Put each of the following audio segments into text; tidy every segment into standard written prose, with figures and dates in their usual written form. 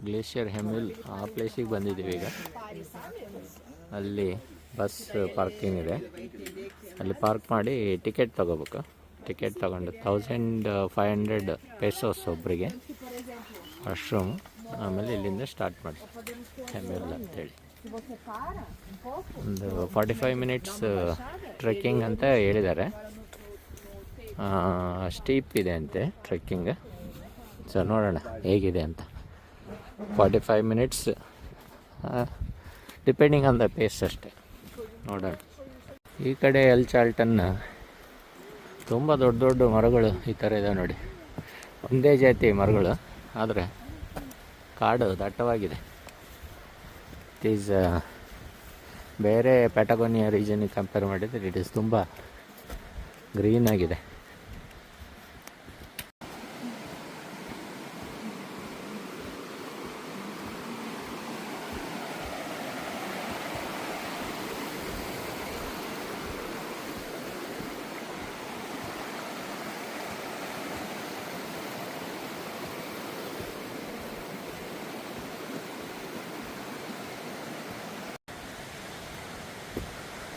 Glacier ಹೆಮಿಲ್ ಆ ಪ್ಲೇಸಿಗೆ ಬಂದಿದ್ದೀವಿ ಈಗ. ಅಲ್ಲಿ ಬಸ್ ಪಾರ್ಕಿಂಗ್ ಇದೆ, ಅಲ್ಲಿ ಪಾರ್ಕ್ ಮಾಡಿ ಟಿಕೆಟ್ ತೊಗೋಬೇಕು. ಟಿಕೆಟ್ ತೊಗೊಂಡು 1500 ಪೆಸೋಸ್ ಒಬ್ಬರಿಗೆ ವಾಶ್ರೂಮ್. ಆಮೇಲೆ ಇಲ್ಲಿಂದ ಸ್ಟಾರ್ಟ್ ಮಾಡಿ ಹೆಮಿಲ್ ಅಂತೇಳಿ. ಒಂದು 45 ಮಿನಿಟ್ಸ್ ಟ್ರೆಕ್ಕಿಂಗ್ ಅಂತ ಹೇಳಿದ್ದಾರೆ. ಸ್ಟೀಪ್ ಇದೆ ಅಂತೆ ಟ್ರೆಕ್ಕಿಂಗ್. ಸೊ ನೋಡೋಣ ಹೇಗಿದೆ ಅಂತ. 45 minutes depending on the phase ಅಷ್ಟೇ, ನೋಡೋಣ. ಈ ಕಡೆ ಎಲ್ ಚಾಲ್ಟನ್ನ ತುಂಬ ದೊಡ್ಡ ದೊಡ್ಡ ಮರಗಳು ಈ ಥರ ಇದೆ ನೋಡಿ. ಒಂದೇ ಜಾತಿ ಮರಗಳು, ಆದರೆ ಕಾಡು ದಟ್ಟವಾಗಿದೆ. ಇಟ್ ಈಸ್ ಬೇರೆ ಪ್ಯಾಟಗೋನಿಯಾ ರೀಜನ್ಗೆ ಕಂಪೇರ್ ಮಾಡಿದರೆ ಇಟ್ ಈಸ್ ತುಂಬ ಗ್ರೀನ್ ಆಗಿದೆ.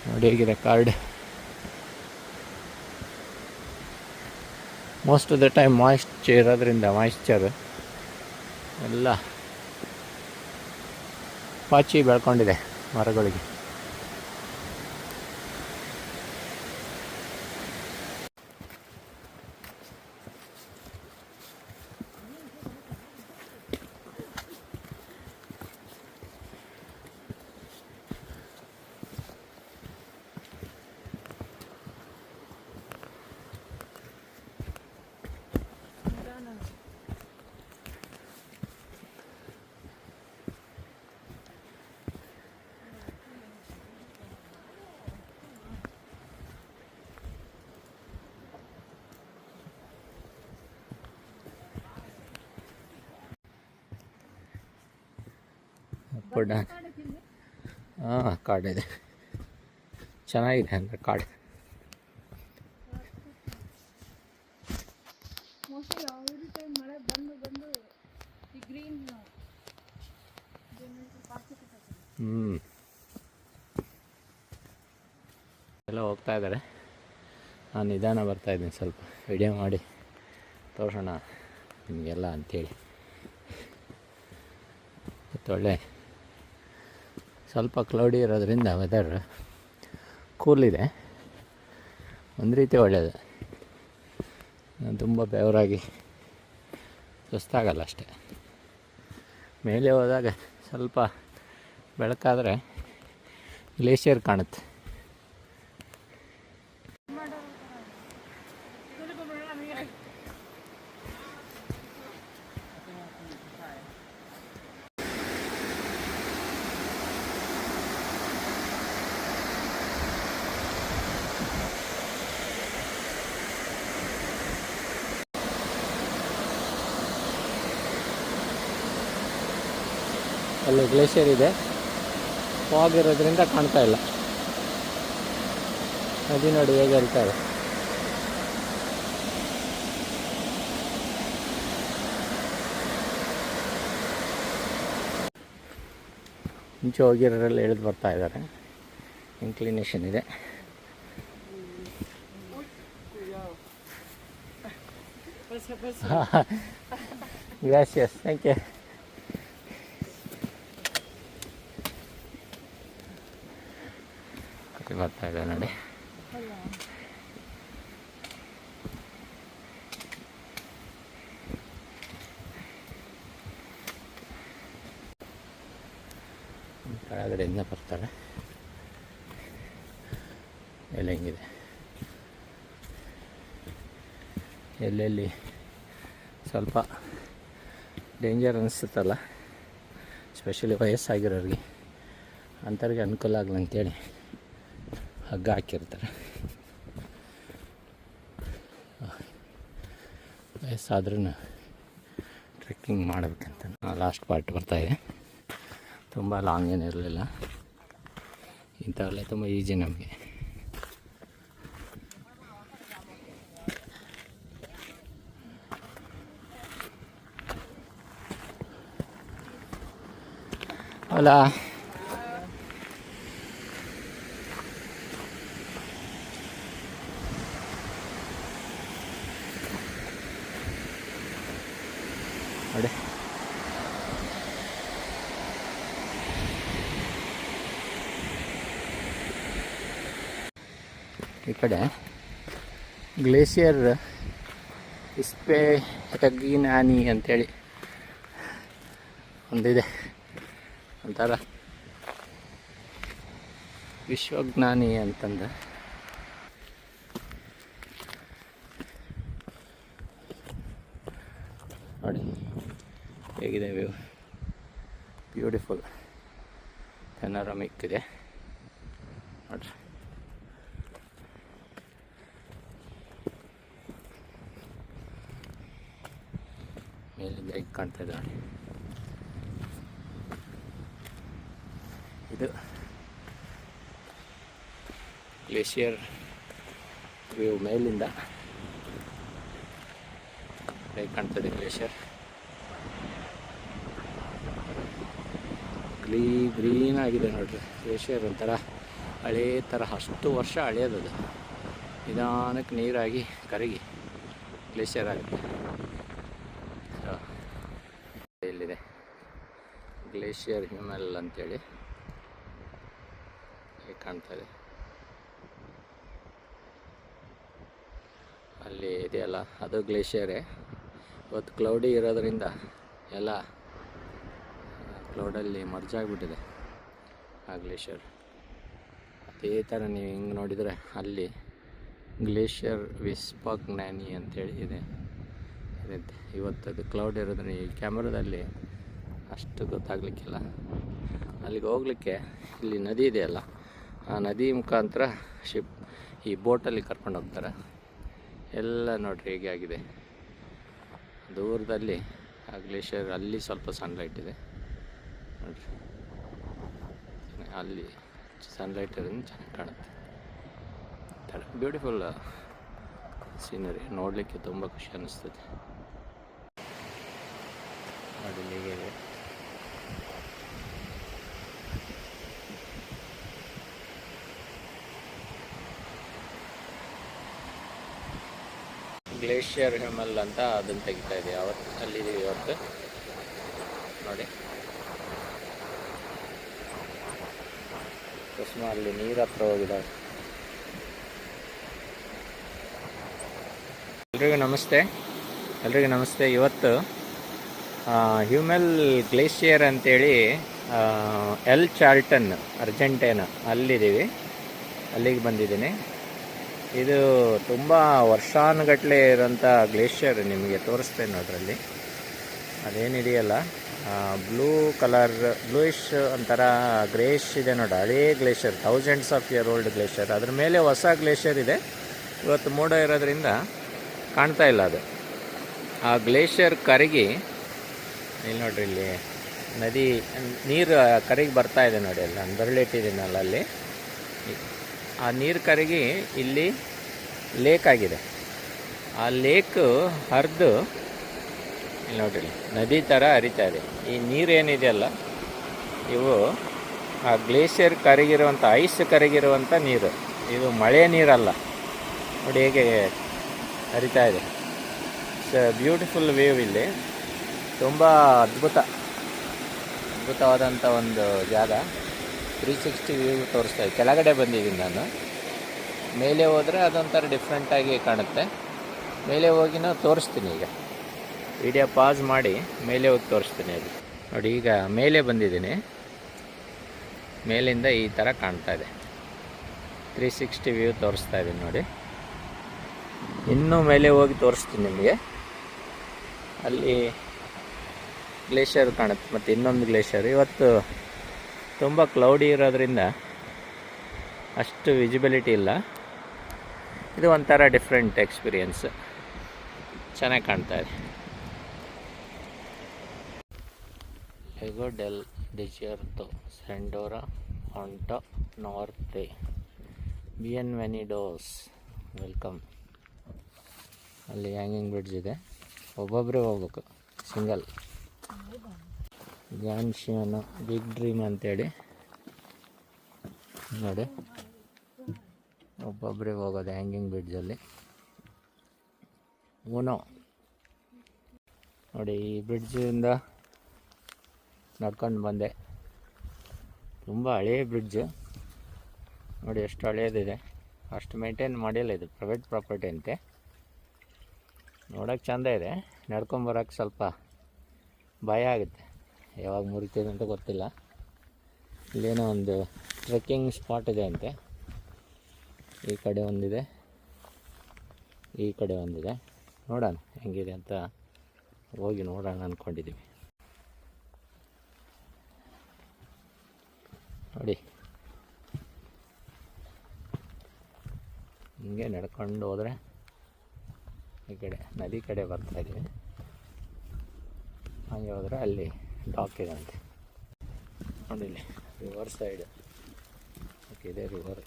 ನೋಡಿ ಹೇಗಿದೆ card. Most of the time moisture ಇರೋದ್ರಿಂದ ಮಾಯಿಶ್ಚರ್ ಎಲ್ಲ ಪಾಚಿ ಬೆಳ್ಕೊಂಡಿದೆ ಮರಗಳಿಗೆ. ಹಾಂ, ಕಾಡಿದೆ, ಚೆನ್ನಾಗಿದೆ ಅಂದರೆ ಕಾಡು. ಎಲ್ಲ ಹೋಗ್ತಾ ಇದ್ದಾರೆ. ನಾನು ನಿಧಾನ ಬರ್ತಾಯಿದ್ದೀನಿ, ಸ್ವಲ್ಪ ವಿಡಿಯೋ ಮಾಡಿ ತೋರಿಸೋಣ ನಿಮಗೆಲ್ಲ ಅಂಥೇಳಿ. ಒಳ್ಳೆ ಸ್ವಲ್ಪ ಕ್ಲೌಡಿ ಇರೋದ್ರಿಂದ ವೆದರ್ ಕೂಲ್ ಇದೆ, ಒಂದು ರೀತಿ ಒಳ್ಳೆಯದು. ತುಂಬ ಬೆವರಾಗಿ ಸುಸ್ತಾಗಲ್ಲ ಅಷ್ಟೇ. ಮೇಲೆ ಹೋದಾಗ ಸ್ವಲ್ಪ ಬೆಳಕಾದರೆ ಗ್ಲೇಷಿಯರ್ ಕಾಣುತ್ತೆ. ಅಲ್ಲಿ ಗ್ಲೇಷಿಯರ್ ಇದೆ, ಫಾಗ್ ಇರೋದ್ರಿಂದ ಕಾಣ್ತಾ ಇಲ್ಲ. ನದಿ ನೋಡಿ ಹೇಗೆ ಹರಿತಾ ಇದೆ. ಮುಂಚೆ ಹೋಗಿರೋರೆಲ್ಲ ಇಳಿದು ಬರ್ತಾ ಇದ್ದಾರೆ. ಇನ್ಕ್ಲಿನೇಷನ್ ಇದೆ. ಗ್ರಾಸಿಯಸ್, ಥ್ಯಾಂಕ್ ಯು. ಬರ್ತಾ ಇದೆ ನೋಡಿ. ಕೆಳಗಡೆಯಿಂದ ಬರ್ತಾರೆ. ಎಲ್ಲ ಹೆಂಗಿದೆ, ಎಲ್ಲೆಲ್ಲಿ ಸ್ವಲ್ಪ ಡೇಂಜರ್ ಅನಿಸುತ್ತಲ್ಲ, ಸ್ಪೆಷಲಿ ವಯಸ್ಸಾಗಿರೋರಿಗೆ, ಅಂಥವ್ರಿಗೆ ಅನುಕೂಲ ಆಗಲಿ ಅಂತೇಳಿ ಹಗ್ಗ ಹಾಕಿರ್ತಾರೆ. ವಯಸ್ಸಾದ್ರೂ ಟ್ರೆಕ್ಕಿಂಗ್ ಮಾಡಬೇಕಂತ. ಲಾಸ್ಟ್ ಪಾರ್ಟ್ ಬರ್ತಾಯಿದೆ. ತುಂಬ ಲಾಂಗ್ ಏನಿರಲಿಲ್ಲ, ಇಂಥವೆಲ್ಲ ತುಂಬ ಈಜಿ ನಮಗೆ. ಅಲ್ಲ ನೋಡಿ, ಈ ಕಡೆ ಗ್ಲೇಷಿಯರ್ ಇಸ್ಪೆಟಗಿನಾನಿ ಅಂತೇಳಿ ಒಂದಿದೆ, ಒಂಥರ ವಿಶ್ವಜ್ಞಾನಿ ಅಂತಂದು. ನೋಡಿ ಹೇಗಿದೆ ವ್ಯೂ, ಬ್ಯೂಟಿಫುಲ್ ಪೆನೋರಮಿಕ್ ಇದೆ ನೋಡ್ರಿ. ಮೇಲಿಂದ ಹೇಗೆ ಕಾಣ್ತಾ ಇದೆ ನೋಡಿ, ಇದು ಗ್ಲೇಷಿಯರ್ ವ್ಯೂ ಮೇಲಿಂದ ಹೇಗೆ ಕಾಣ್ತದೆ. ಗ್ಲೇಷಿಯರ್ ಗ್ರೀನ್ ಆಗಿದೆ ನೋಡ್ರಿ. ಗ್ಲೇಷಿಯರ್ ಒಂಥರ ಹಳೇ ಥರ, ಅಷ್ಟು ವರ್ಷ ಹಳೆಯದದು. ನಿಧಾನಕ್ಕೆ ನೀರಾಗಿ ಕರಗಿ ಗ್ಲೇಷಿಯರ್ ಆಗುತ್ತೆ. ಇಲ್ಲಿದೆ ಗ್ಲೇಷಿಯರ್ ಹಿಮೆಲ್ ಅಂತೇಳಿ ಹೇಗೆ ಕಾಣ್ತದೆ. ಅಲ್ಲಿ ಇದೆಯಲ್ಲ ಅದು ಗ್ಲೇಷಿಯರೇ. ಇವತ್ತು ಕ್ಲೌಡಿ ಇರೋದರಿಂದ ಎಲ್ಲ ಕ್ಲೌಡಲ್ಲಿ ಮರ್ಜ್ ಆಗಿಬಿಟ್ಟಿದೆ ಆ ಗ್ಲೇಷಿಯರ್. ಅದೇ ಥರ ನೀವು ಹಿಂಗೆ ನೋಡಿದರೆ ಅಲ್ಲಿ ಗ್ಲೇಷಿಯರ್ ವಿಸ್ಪಗ್ನಾನಿ ಅಂತೇಳಿ ಇದೆ. ಇವತ್ತದು ಕ್ಲೌಡ್ ಇರೋದ್ರೆ ಈ ಕ್ಯಾಮ್ರಾದಲ್ಲಿ ಅಷ್ಟು ಗೊತ್ತಾಗಲಿಕ್ಕಿಲ್ಲ. ಅಲ್ಲಿಗೆ ಹೋಗಲಿಕ್ಕೆ ಇಲ್ಲಿ ನದಿ ಇದೆಯಲ್ಲ, ಆ ನದಿ ಮುಖಾಂತರ ಈ ಬೋಟಲ್ಲಿ ಕರ್ಕೊಂಡು ಹೋಗ್ತಾರೆ. ಎಲ್ಲ ನೋಡ್ರಿ ಹೇಗೆ ಆಗಿದೆ. ದೂರದಲ್ಲಿ ಆ ಗ್ಲೇಷಿಯರ್, ಅಲ್ಲಿ ಸ್ವಲ್ಪ ಸನ್ಲೈಟ್ ಇದೆ ನೋಡ್ರಿ. ಅಲ್ಲಿ ಸನ್ಲೈಟ್ ಇರೋದ್ರಿಂದ ಚೆನ್ನಾಗಿ ಕಾಣುತ್ತೆ. ಬ್ಯೂಟಿಫುಲ್ ಸೀನರಿ, ನೋಡಲಿಕ್ಕೆ ತುಂಬ ಖುಷಿ ಅನ್ನಿಸ್ತದೆ. ನೋಡಿ ಹೇಗೆ ಗ್ಲೇಷಿಯರ್ ಹಿಮೆಲ್ ಅಂತ ಅದನ್ನು ತೆಗಿತಾ ಇದೆ. ಅವತ್ತು ಅಲ್ಲಿದ್ದೀವಿ ಇವತ್ತು ನೋಡಿ. ಕುಸುಮ ಅಲ್ಲಿ ನೀರು ಹತ್ರ ಹೋಗಿದ್ದಾವೆ. ಎಲ್ರಿಗೂ ನಮಸ್ತೆ. ಇವತ್ತು ಹ್ಯೂಮೆಲ್ ಗ್ಲೇಷಿಯರ್ ಅಂತೇಳಿ ಎಲ್ ಚಾರ್ಲ್ಟನ್ ಅರ್ಜೆಂಟೈನಾ ಅಲ್ಲಿದ್ದೀವಿ. ಅಲ್ಲಿಗೆ ಬಂದಿದ್ದೀನಿ. ಇದು ತುಂಬ ವರ್ಷಾನುಗಟ್ಟಲೆ ಇರೋಂಥ ಗ್ಲೇಷಿಯರ್ ನಿಮಗೆ ತೋರಿಸ್ತೇನೆ ನೋಡ್ರಲ್ಲಿ. ಅದೇನಿದೆಯಲ್ಲ ಬ್ಲೂ ಕಲರ್, ಬ್ಲೂಯಿಶ್ ಒಂಥರ ಗ್ರೇಷ್ ಇದೆ ನೋಡಿ. ಹಳೇ glacier, thousands of year old glacier. ಅದ್ರ ಮೇಲೆ ಹೊಸ ಗ್ಲೇಷಿಯರ್ ಇದೆ. ಇವತ್ತು ಮೋಡ ಇರೋದ್ರಿಂದ ಕಾಣ್ತಾ ಇಲ್ಲ ಅದು. ಆ ಗ್ಲೇಷಿಯರ್ ಕರಗಿ ಇಲ್ಲಿ ನೋಡ್ರಿ, ಇಲ್ಲಿ ನದಿ ನೀರು ಕರಗಿ ಬರ್ತಾ ಇದೆ ನೋಡಿ. ಅಲ್ಲಿ ನಾನು ಬರಲಿಟ್ಟಿದ್ದೀನಲ್ಲ ಅಲ್ಲಿ, ಆ ನೀರು ಕರಗಿ ಇಲ್ಲಿ ಲೇಕ್ ಆಗಿದೆ. ಆ ಲೇಕು ಹರಿದು ಇಲ್ಲಿ ನೋಡ್ರಿ ನದಿ ಥರ ಹರಿತಾ ಇದೆ. ಈ ನೀರೇನಿದೆಯಲ್ಲ ಇವು ಆ ಗ್ಲೇಷಿಯರ್ ಕರಗಿರುವಂಥ, ಐಸ್ ಕರಗಿರುವಂಥ ನೀರು. ಇದು ಮಳೆ ನೀರಲ್ಲ ನೋಡಿ ಹೇಗೆ ಹರಿತಾ ಇದೆ. ಬ್ಯೂಟಿಫುಲ್ ವೇವ್ ಇಲ್ಲಿ. ತುಂಬ ಅದ್ಭುತವಾದಂಥ ಒಂದು ಜಾಗ. 360 ವ್ಯೂ ತೋರಿಸ್ತಾ ಇದೆ. ಕೆಳಗಡೆ ಬಂದಿದ್ದೀನಿ ನಾನು. ಮೇಲೆ ಹೋದರೆ ಅದೊಂಥರ ಡಿಫ್ರೆಂಟಾಗಿ ಕಾಣುತ್ತೆ. ಮೇಲೆ ಹೋಗಿನೂ ತೋರಿಸ್ತೀನಿ. ಈಗ ವಿಡಿಯೋ ಪಾಸ್ ಮಾಡಿ ಮೇಲೆ ಹೋಗಿ ತೋರಿಸ್ತೀನಿ. ಅದು ನೋಡಿ, ಈಗ ಮೇಲೆ ಬಂದಿದ್ದೀನಿ. ಮೇಲಿಂದ ಈ ಥರ ಕಾಣ್ತಾ ಇದೆ. 360 ವ್ಯೂ ತೋರಿಸ್ತಾ ಇದ್ದೀನಿ ನೋಡಿ. ಇನ್ನೂ ಮೇಲೆ ಹೋಗಿ ತೋರಿಸ್ತೀನಿ ನಿಮಗೆ. ಅಲ್ಲಿ ಗ್ಲೇಷಿಯರ್ ಕಾಣುತ್ತೆ, ಮತ್ತು ಇನ್ನೊಂದು ಗ್ಲೇಷಿಯರ್. ಇವತ್ತು ತುಂಬ ಕ್ಲೌಡಿ ಇರೋದ್ರಿಂದ ಅಷ್ಟು ವಿಸಿಬಿಲಿಟಿ ಇಲ್ಲ. ಇದು ಒಂಥರ ಡಿಫ್ರೆಂಟ್ ಎಕ್ಸ್ಪೀರಿಯನ್ಸ್, ಚೆನ್ನಾಗಿ ಕಾಣ್ತಾ ಇದೆ. ಲೆಗೋ ಡೆಲ್ ಡೆಸಿಯರ್ಟೊ ಸೆಂಡೋರಾ ಆಂಟಾ ನಾರ್ತೆ ಬಿಯನ್ವೆನಿಡೋಸ್, ವೆಲ್ಕಮ್. ಅಲ್ಲಿ ಹ್ಯಾಂಗಿಂಗ್ ಬ್ರಿಡ್ಜ್ ಇದೆ. ಒಬ್ಬೊಬ್ಬರೇ ಹೋಗ್ಬೇಕು, ಸಿಂಗಲ್. ಗ್ಯಾನ್ಶಿಯನ್ ಬಿಗ್ ಡ್ರೀಮ್ ಅಂತೇಳಿ ನೋಡಿ, ಒಬ್ಬೊಬ್ಬರೇ ಹೋಗೋದು ಹ್ಯಾಂಗಿಂಗ್ ಬ್ರಿಡ್ಜಲ್ಲಿ. ಊನೋ ನೋಡಿ, ಈ ಬ್ರಿಡ್ಜಿಂದ ನಡ್ಕೊಂಡು ಬಂದೆ. ತುಂಬ ಹಳೆಯ ಬ್ರಿಡ್ಜು ನೋಡಿ, ಎಷ್ಟು ಹಳೆಯದಿದೆ. ಅಷ್ಟು ಮೇಂಟೈನ್ ಮಾಡಿಲ್ಲ, ಇದು ಪ್ರೈವೇಟ್ ಪ್ರಾಪರ್ಟಿ ಅಂತೆ. ನೋಡೋಕ್ಕೆ ಚೆಂದ ಇದೆ, ನಡ್ಕೊಂಬರೋಕ್ಕೆ ಸ್ವಲ್ಪ ಭಯ ಆಗುತ್ತೆ, ಯಾವಾಗ ಮುರಿತಿದೆ ಅಂತ ಗೊತ್ತಿಲ್ಲ. ಇಲ್ಲೇನೋ ಒಂದು ಟ್ರೆಕ್ಕಿಂಗ್ ಸ್ಪಾಟ್ ಇದೆ ಅಂತೆ. ಈ ಕಡೆ ಒಂದಿದೆ, ಈ ಕಡೆ ಒಂದಿದೆ. ನೋಡೋಣ ಹೆಂಗಿದೆ ಅಂತ ಹೋಗಿ ನೋಡೋಣ ಅಂದ್ಕೊಂಡಿದ್ದೀವಿ. ನೋಡಿ, ಹಿಂಗೆ ನಡ್ಕೊಂಡು ಹೋದರೆ ಈ ಕಡೆ ನದಿ ಕಡೆ ಬರ್ತಾಯಿದ್ದೀವಿ. ಹಾಗೆ ಹೋದರೆ ಅಲ್ಲಿ ಡಾಕ್ ಇದೆ ಅಂತೆ. ನೋಡಿ, ಇಲ್ಲಿ ರಿವರ್ ಸೈಡ್ ಇದೆ. ರಿವರ್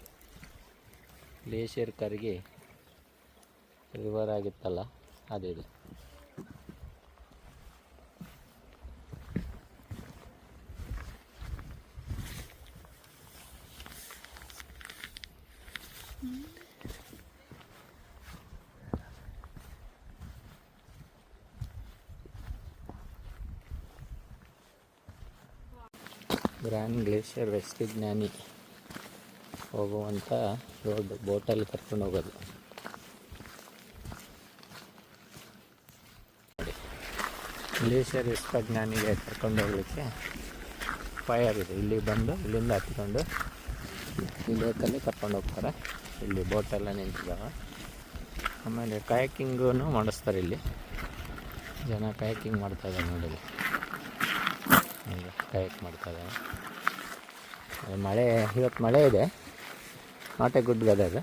ಗ್ಲೇಷಿಯರ್ ಕರಗಿ ರಿವರ್ ಆಗಿತ್ತಲ್ಲ, ಅದಿದೆ. ಗ್ರ್ಯಾಂಡ್ ಗ್ಲೇಷಿಯರ್ ವೆಸ್ಟ್ ಜ್ಞಾನಿ ಹೋಗುವಂಥ ರೋಡ್, ಬೋಟಲ್ಲಿ ಕರ್ಕೊಂಡು ಹೋಗೋದು. ಗ್ಲೇಷಿಯರ್ ವೆಸ್ಟ್ ಜ್ಞಾನಿಗೆ ಕರ್ಕೊಂಡು ಹೋಗಲಿಕ್ಕೆ ಫೈರ್ ಇದೆ. ಇಲ್ಲಿ ಬಂದು ಇಲ್ಲಿಂದ ಹತ್ಕೊಂಡು ಈ ಲೇಕಲ್ಲಿ ಕರ್ಕೊಂಡು ಹೋಗ್ತಾರೆ. ಇಲ್ಲಿ ಬೋಟೆಲ್ಲ ನಿಂತಿದ್ದಾವೆ. ಆಮೇಲೆ ಕಯಾಕಿಂಗೂ ಮಾಡಿಸ್ತಾರೆ. ಇಲ್ಲಿ ಜನ ಕಯಾಕಿಂಗ್ ಮಾಡ್ತಾಯಿದ್ದಾರೆ ನೋಡಿ, ಕಯಾಕ್ ಮಾಡ್ತಾಯಿದ್ದಾರೆ. ಮಳೆ, ಇವತ್ತು ಮಳೆ ಇದೆ, ನಾಟ್ ಎ ಗುಡ್ ವೆದರ್.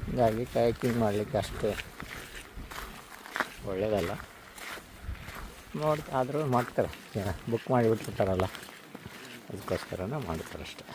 ಹೀಗಾಗಿ ಕಯಾಕಿಂಗ್ ಮಾಡಲಿಕ್ಕೆ ಅಷ್ಟು ಒಳ್ಳೆಯದಲ್ಲ. ಆದರೂ ಮಾಡ್ತಾರೆ ಜನ, ಬುಕ್ ಮಾಡಿಬಿಟ್ಟಿರ್ತಾರಲ್ಲ, ಅದಕ್ಕೋಸ್ಕರನೇ ಮಾಡ್ತಾರೆ ಅಷ್ಟೇ.